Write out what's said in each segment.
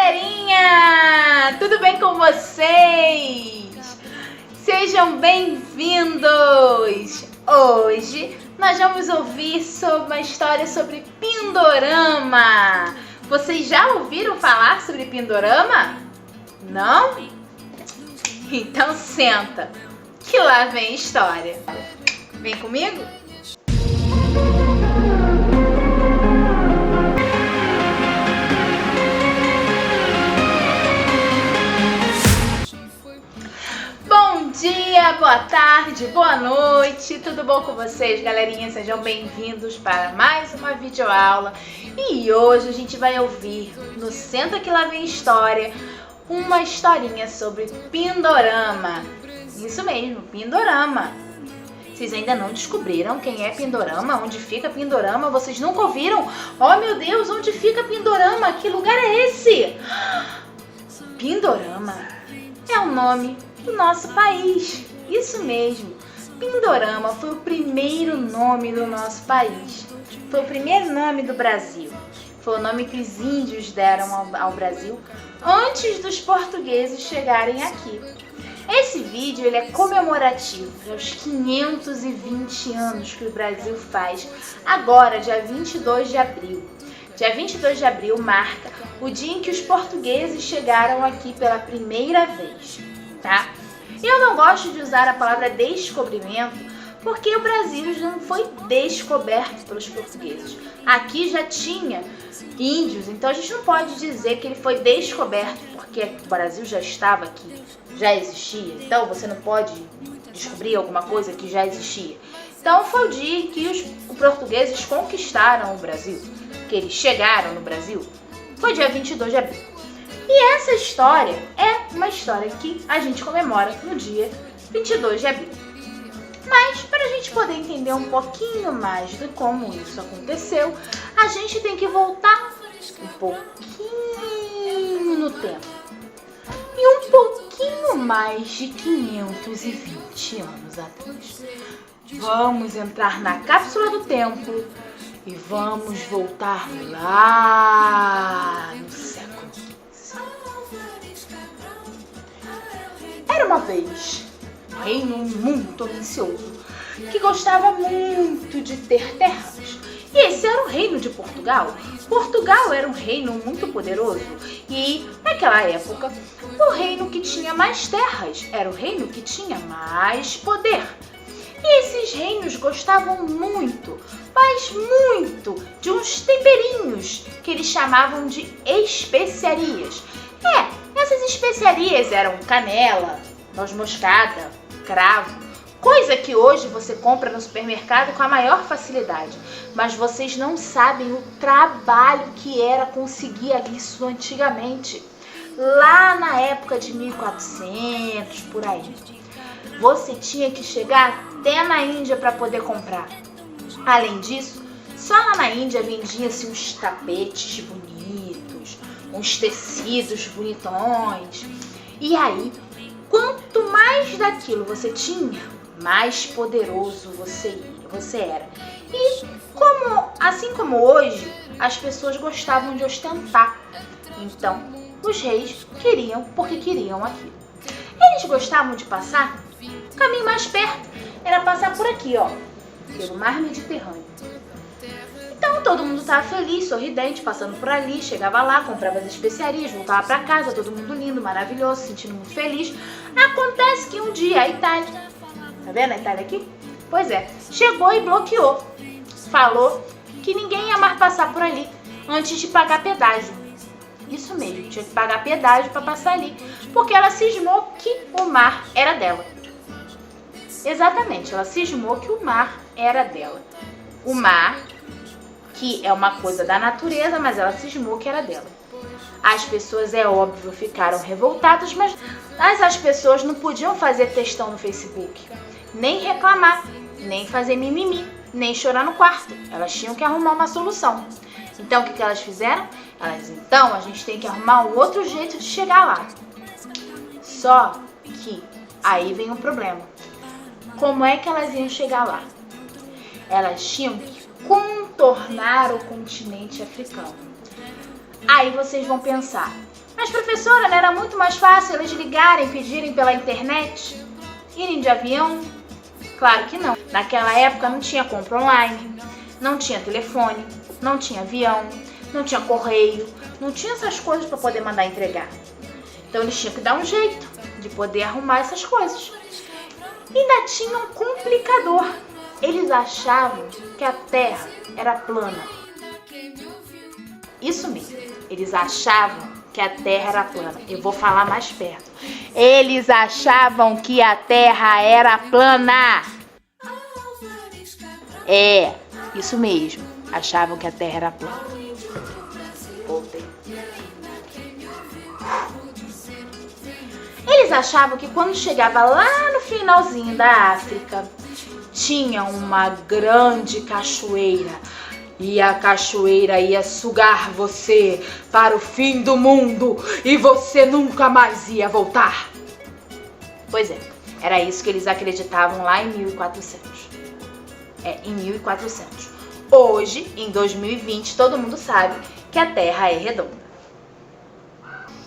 galerinha! Tudo bem com vocês? Sejam bem-vindos! Hoje nós vamos ouvir sobre uma história sobre Pindorama. Vocês já ouviram falar sobre Pindorama? Não? Então senta, que lá vem a história. Vem comigo? Bom dia, boa tarde, boa noite, tudo bom com vocês, galerinha? Sejam bem-vindos para mais uma videoaula. E hoje a gente vai ouvir no Senta que lá vem história uma historinha sobre Pindorama. Isso mesmo, Pindorama. Vocês ainda não descobriram quem é Pindorama? Onde fica Pindorama? Vocês nunca ouviram? Oh meu Deus, onde fica Pindorama? Que lugar é esse? Pindorama é o nome do nosso país. Isso mesmo, Pindorama foi o primeiro nome do nosso país. Foi o primeiro nome do Brasil. Foi o nome que os índios deram ao Brasil antes dos portugueses chegarem aqui. Esse vídeo ele é comemorativo aos 520 anos que o Brasil faz agora, dia 22 de abril. Dia 22 de abril marca o dia em que os portugueses chegaram aqui pela primeira vez, tá? Eu não gosto de usar a palavra descobrimento porque o Brasil não foi descoberto pelos portugueses. Aqui já tinha índios, então a gente não pode dizer que ele foi descoberto porque o Brasil já estava aqui, já existia. Então você não pode descobrir alguma coisa que já existia. Então foi o dia que os portugueses conquistaram o Brasil, que eles chegaram no Brasil, foi dia 22 de abril. E essa história é uma história que a gente comemora no dia 22 de abril. Mas para a gente poder entender um pouquinho mais de como isso aconteceu, a gente tem que voltar um pouquinho no tempo. E um pouquinho mais de 520 anos atrás. Vamos entrar na cápsula do tempo e vamos voltar lá no século XV. Era uma vez um reino muito ambicioso que gostava muito de ter terras. E esse era o reino de Portugal. Portugal era um reino muito poderoso e, naquela época, o reino que tinha mais terras era o reino que tinha mais poder. E esses reinos gostavam muito, mas muito, de uns temperinhos que eles chamavam de especiarias. Essas especiarias eram canela, noz moscada, cravo, coisa que hoje você compra no supermercado com a maior facilidade. Mas vocês não sabem o trabalho que era conseguir isso antigamente. Lá na época de 1400, por aí. Você tinha que chegar até na Índia para poder comprar. Além disso, só lá na Índia vendia-se uns tapetes bonitos, uns tecidos bonitões. E aí, quanto mais daquilo você tinha, mais poderoso você era. E assim como hoje, as pessoas gostavam de ostentar. Então, os reis queriam porque queriam aquilo. Eles gostavam de passar o caminho mais perto, era passar por aqui, ó, pelo mar Mediterrâneo. Então todo mundo estava feliz, sorridente, passando por ali, chegava lá, comprava as especiarias, voltava para casa, todo mundo lindo, maravilhoso, sentindo muito feliz. Acontece que um dia a Itália, tá vendo a Itália aqui? Pois é, chegou e bloqueou. Falou que ninguém ia mais passar por ali antes de pagar pedágio. Isso mesmo, tinha que pagar pedágio para passar ali, porque ela cismou que o mar era dela. Exatamente, ela cismou que o mar era dela. O mar, que é uma coisa da natureza, mas ela cismou que era dela. As pessoas, é óbvio, ficaram revoltadas, mas as pessoas não podiam fazer textão no Facebook, nem reclamar, nem fazer mimimi, nem chorar no quarto. Elas tinham que arrumar uma solução. Então, o que elas fizeram? Então, a gente tem que arrumar um outro jeito de chegar lá. Só que aí vem um problema. Como é que elas iam chegar lá? Elas tinham que contornar o continente africano. Aí vocês vão pensar, Mas, professora, não era muito mais fácil eles ligarem, pedirem pela internet? Irem de avião? Claro que não. Naquela época não tinha compra online, não tinha telefone, não tinha avião, não tinha correio, não tinha essas coisas para poder mandar entregar. Então eles tinham que dar um jeito de poder arrumar essas coisas. E ainda tinha um complicador. Eles achavam que a Terra era plana. Isso mesmo, eles achavam que a Terra era plana. Eu vou falar mais perto. Eles achavam que a Terra era plana. É, isso mesmo. Achavam que a Terra era plana. Voltei. Eles achavam que quando chegava lá no finalzinho da África, tinha uma grande cachoeira. E a cachoeira ia sugar você para o fim do mundo e você nunca mais ia voltar. Pois é, era isso que eles acreditavam lá em 1400. Em 1400. Hoje, em 2020, todo mundo sabe que a Terra é redonda.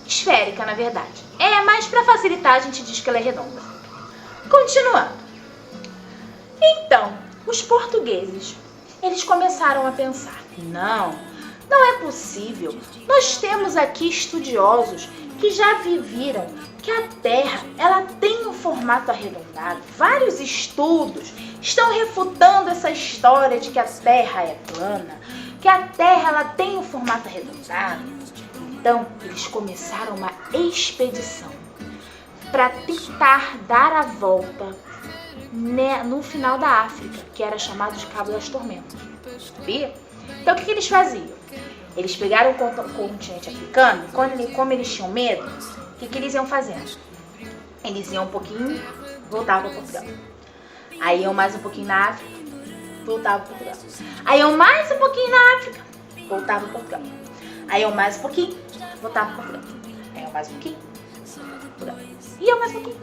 Esférica, na verdade. Mas para facilitar a gente diz que ela é redonda. Continuando. Então, os portugueses, eles começaram a pensar, não é possível. Nós temos aqui estudiosos que já viram que a Terra, ela tem um formato arredondado. Vários estudos estão refutando essa história de que a Terra é plana, que a Terra ela tem um formato arredondado. Então, eles começaram uma expedição para tentar dar a volta no final da África, que era chamado de Cabo das Tormentas. Sabia? Então, o que eles faziam? Eles pegaram o continente africano, e como eles tinham medo, o que eles iam fazendo? Eles iam um pouquinho, voltavam para Portugal. Aí iam mais um pouquinho na África, voltavam para Portugal. Aí iam mais um pouquinho na África, voltavam para Portugal. Aí iam mais um pouquinho, voltavam para Portugal. Aí iam mais um pouquinho, Portugal. Iam mais um pouquinho,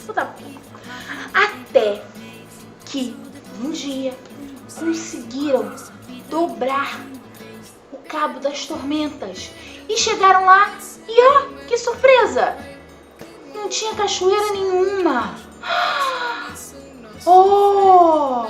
voltavam para Portugal. Até que um dia conseguiram dobrar o Cabo das Tormentas e chegaram lá e ó, que surpresa! Não tinha cachoeira nenhuma. Oh!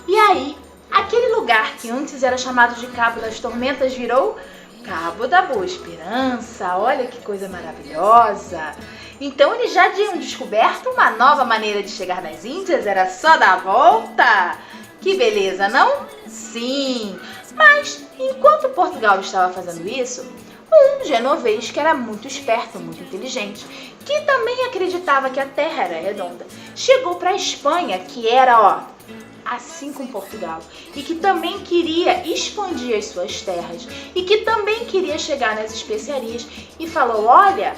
E aí, aquele lugar que antes era chamado de Cabo das Tormentas virou Cabo da Boa Esperança. Olha que coisa maravilhosa! Então eles já tinham descoberto uma nova maneira de chegar nas Índias, era só dar a volta. Que beleza, não? Sim! Mas enquanto Portugal estava fazendo isso, um genovês que era muito esperto, muito inteligente, que também acreditava que a Terra era redonda, chegou para a Espanha, que era, assim como Portugal, e que também queria expandir as suas terras, e que também queria chegar nas especiarias, e falou, olha,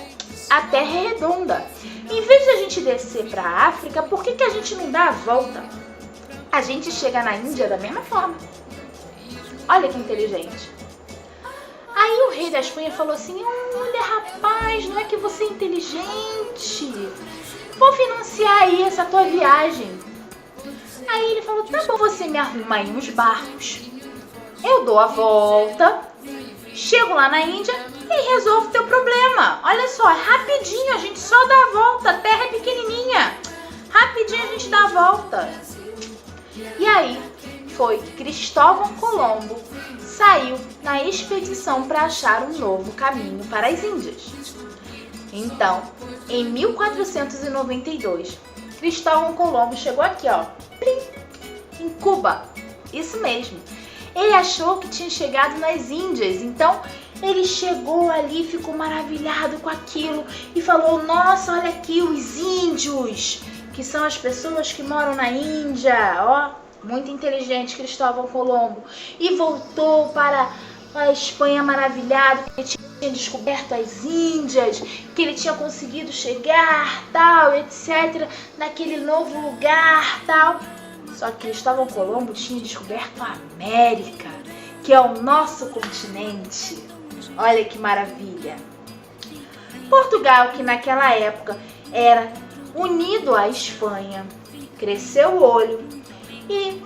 a Terra é redonda. Em vez de a gente descer para a África, por que a gente não dá a volta? A gente chega na Índia da mesma forma. Olha que inteligente. Aí o rei da Espanha falou assim, olha rapaz, não é que você é inteligente? Vou financiar aí essa tua viagem. Aí ele falou, tá bom, você me arruma aí uns barcos. Eu dou a volta, chego lá na Índia e resolvo o teu problema. Olha só, é rapidinho, a gente só dá a volta, a terra é pequenininha. Rapidinho a gente dá a volta. E aí foi que Cristóvão Colombo saiu na expedição para achar um novo caminho para as Índias. Então, em 1492, Cristóvão Colombo chegou aqui, em Cuba. Isso mesmo. Ele achou que tinha chegado nas Índias, então ele chegou ali, ficou maravilhado com aquilo e falou, nossa, olha aqui os índios, que são as pessoas que moram na Índia, muito inteligente Cristóvão Colombo. E voltou para a Espanha maravilhado, que ele tinha descoberto as Índias, que ele tinha conseguido chegar, tal, etc, naquele novo lugar, tal. Só que Cristóvão Colombo tinha descoberto a América, que é o nosso continente. Olha que maravilha. Portugal, que naquela época era unido à Espanha, cresceu o olho e,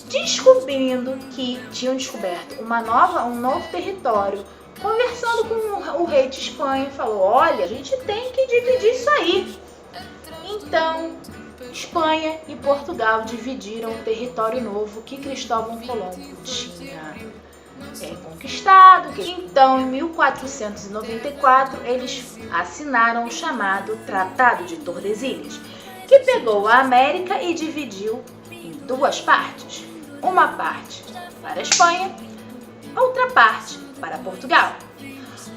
descobrindo que tinham descoberto um novo território, conversando com o rei de Espanha falou: olha, a gente tem que dividir isso aí. Então, Espanha e Portugal dividiram o território novo que Cristóvão Colombo tinha conquistado. Então, em 1494, eles assinaram o chamado Tratado de Tordesilhas, que pegou a América e dividiu em duas partes. Uma parte para a Espanha, outra parte para Portugal.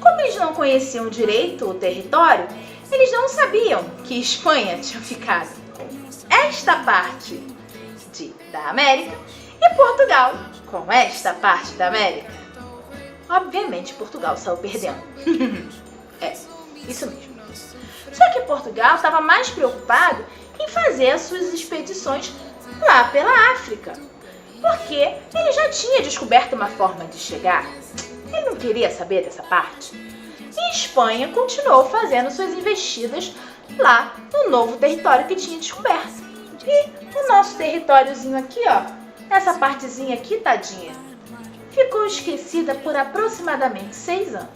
Como eles não conheciam direito o território, eles não sabiam que Espanha tinha ficado com esta parte da América e Portugal com esta parte da América. Obviamente, Portugal saiu perdendo. Isso mesmo. Só que Portugal estava mais preocupado em fazer as suas expedições lá pela África, porque ele já tinha descoberto uma forma de chegar. Ele não queria saber dessa parte. E Espanha continuou fazendo suas investidas lá no novo território que tinha descoberto. E o nosso territóriozinho aqui, ó, essa partezinha aqui, tadinha, ficou esquecida por aproximadamente 6 anos.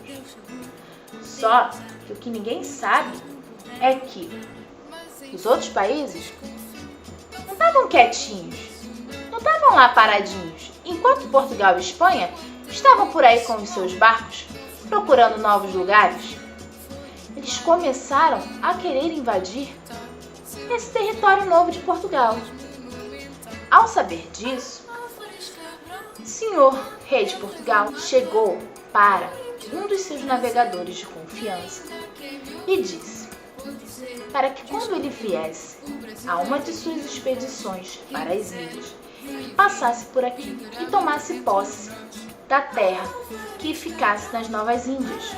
Só que o que ninguém sabe é que os outros países não estavam quietinhos, não estavam lá paradinhos, enquanto Portugal e Espanha estavam por aí com os seus barcos procurando novos lugares. Eles começaram a querer invadir esse território novo de Portugal. Ao saber disso, o senhor rei de Portugal chegou para um dos seus navegadores de confiança e disse para que quando ele viesse a uma de suas expedições para as ilhas, passasse por aqui e tomasse posse da terra que ficasse nas Novas Índias.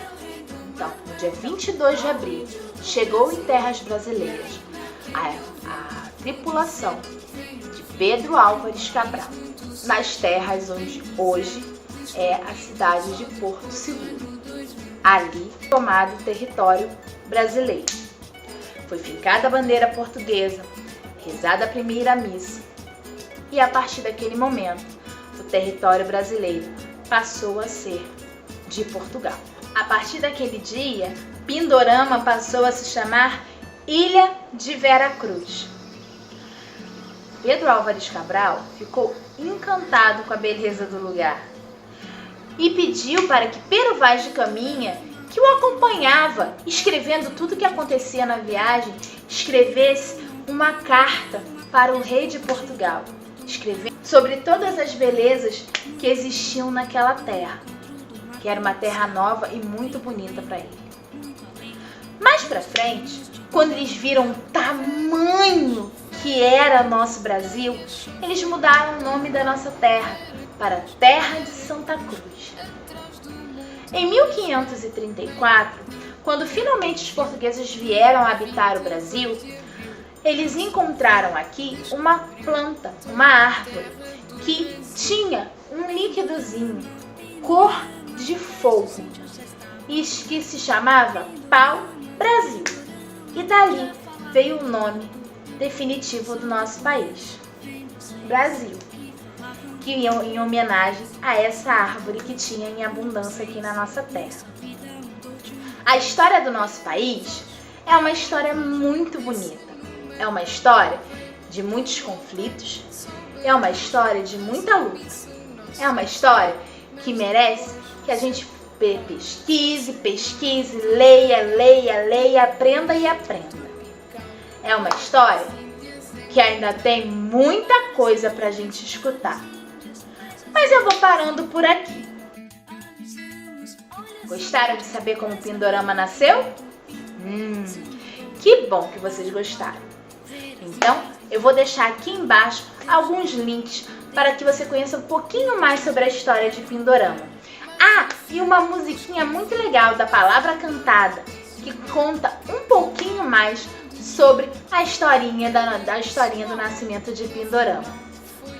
Então, no dia 22 de abril, chegou em terras brasileiras a tripulação de Pedro Álvares Cabral, nas terras onde hoje é a cidade de Porto Seguro. Ali, tomado o território brasileiro. Foi fincada a bandeira portuguesa, rezada a primeira missa, e a partir daquele momento, o território brasileiro passou a ser de Portugal. A partir daquele dia, Pindorama passou a se chamar Ilha de Vera Cruz. Pedro Álvares Cabral ficou encantado com a beleza do lugar e pediu para que Pero Vaz de Caminha, que o acompanhava, escrevendo tudo o que acontecia na viagem, escrevesse uma carta para o rei de Portugal, escrevendo sobre todas as belezas que existiam naquela terra, que era uma terra nova e muito bonita para ele. Mais para frente, quando eles viram o tamanho que era nosso Brasil, eles mudaram o nome da nossa terra para Terra de Santa Cruz. Em 1534, quando finalmente os portugueses vieram habitar o Brasil, eles encontraram aqui uma planta, uma árvore, que tinha um líquidozinho, cor de fogo, e que se chamava pau-brasil. E dali veio o nome definitivo do nosso país, Brasil, que em homenagem a essa árvore que tinha em abundância aqui na nossa terra. A história do nosso país é uma história muito bonita. É uma história de muitos conflitos, é uma história de muita luta, é uma história que merece que a gente pesquise, leia, aprenda e aprenda. É uma história que ainda tem muita coisa pra gente escutar. Mas eu vou parando por aqui. Gostaram de saber como o Pindorama nasceu? Que bom que vocês gostaram. Então, eu vou deixar aqui embaixo alguns links para que você conheça um pouquinho mais sobre a história de Pindorama. Ah, e uma musiquinha muito legal da Palavra Cantada, que conta um pouquinho mais sobre a historinha do nascimento de Pindorama.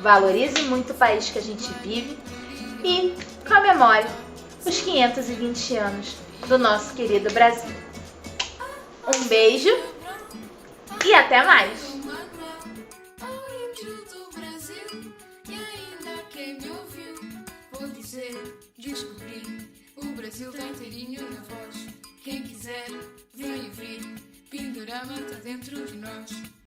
Valorize muito o país que a gente vive e comemore os 520 anos do nosso querido Brasil. Um beijo e até mais! Descobri, o Brasil tá inteirinho na voz. e o frio pendurava-se dentro de nós.